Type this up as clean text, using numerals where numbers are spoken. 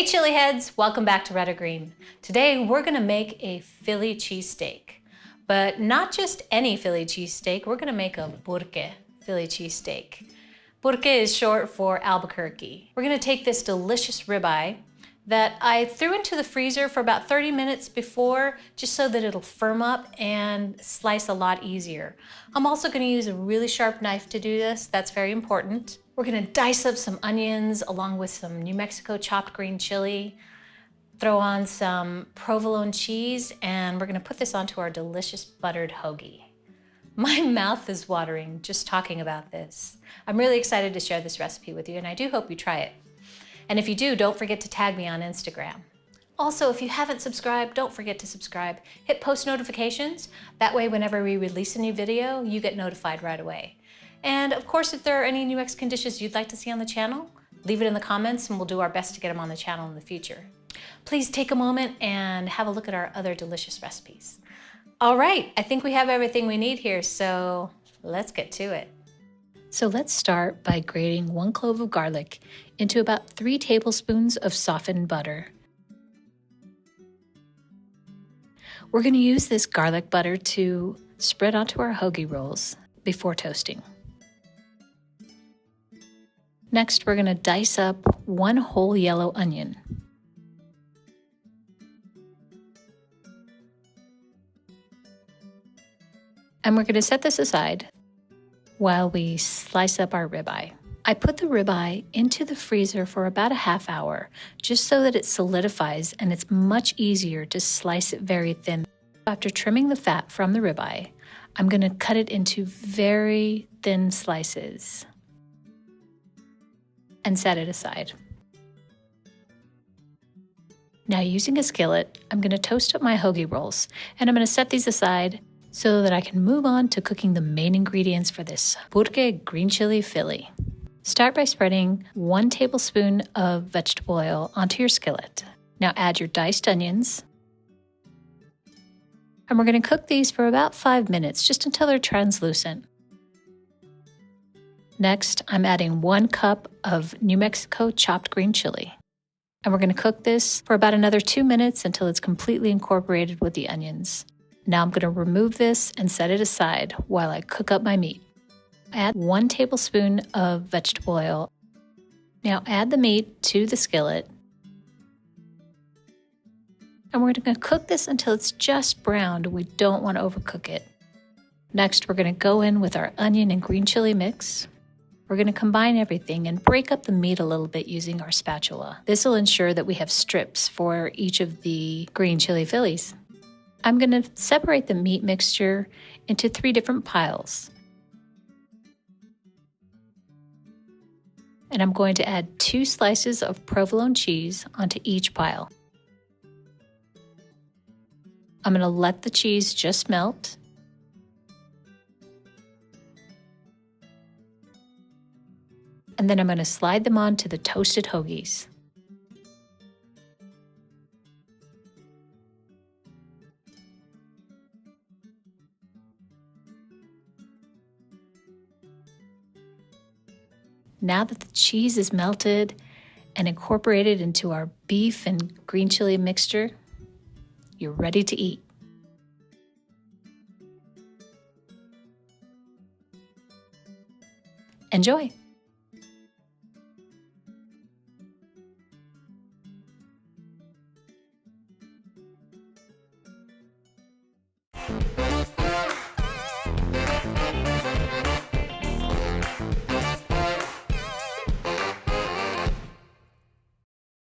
Hey Chile-Heads, welcome back to Red or Green. Today we're gonna make a Philly cheesesteak, but not just any Philly cheesesteak, we're gonna make a Burque Philly cheesesteak. Burque is short for Albuquerque. We're gonna take this delicious ribeye that I threw into the freezer for about 30 minutes before, just so that it'll firm up and slice a lot easier. I'm also gonna use a really sharp knife to do this, that's very important. We're gonna dice up some onions along with some New Mexico chopped green chili, throw on some provolone cheese, and we're gonna put this onto our delicious buttered hoagie. My mouth is watering just talking about this. I'm really excited to share this recipe with you, and I do hope you try it. And if you do, don't forget to tag me on Instagram. Also, if you haven't subscribed, don't forget to subscribe. Hit post notifications. That way, whenever we release a new video, you get notified right away. And of course, if there are any new Mexican dishes you'd like to see on the channel, leave it in the comments and we'll do our best to get them on the channel in the future. Please take a moment and have a look at our other delicious recipes. All right, I think we have everything we need here, so let's get to it. So let's start by grating 1 clove of garlic into about 3 tablespoons of softened butter. We're going to use this garlic butter to spread onto our hoagie rolls before toasting. Next, we're going to dice up 1 whole yellow onion. And we're going to set this aside while we slice up our ribeye. I put the ribeye into the freezer for about a half hour, just so that it solidifies and it's much easier to slice it very thin. After trimming the fat from the ribeye, I'm going to cut it into very thin slices and set it aside. Now, using a skillet, I'm going to toast up my hoagie rolls, and I'm going to set these aside so that I can move on to cooking the main ingredients for this Burque green chili Philly. Start by spreading 1 tablespoon of vegetable oil onto your skillet. Now add your diced onions, and we're going to cook these for about 5 minutes, just until they're translucent. Next, I'm adding 1 cup of New Mexico chopped green chili. And we're going to cook this for about another 2 minutes until it's completely incorporated with the onions. Now I'm going to remove this and set it aside while I cook up my meat. Add 1 tablespoon of vegetable oil. Now add the meat to the skillet. And we're going to cook this until it's just browned. We don't want to overcook it. Next, we're going to go in with our onion and green chili mix. We're going to combine everything and break up the meat a little bit using our spatula. This will ensure that we have strips for each of the green chili Phillies. I'm going to separate the meat mixture into 3 different piles. And I'm going to add 2 slices of provolone cheese onto each pile. I'm going to let the cheese just melt. And then I'm going to slide them onto the toasted hoagies. Now that the cheese is melted and incorporated into our beef and green chili mixture, you're ready to eat. Enjoy!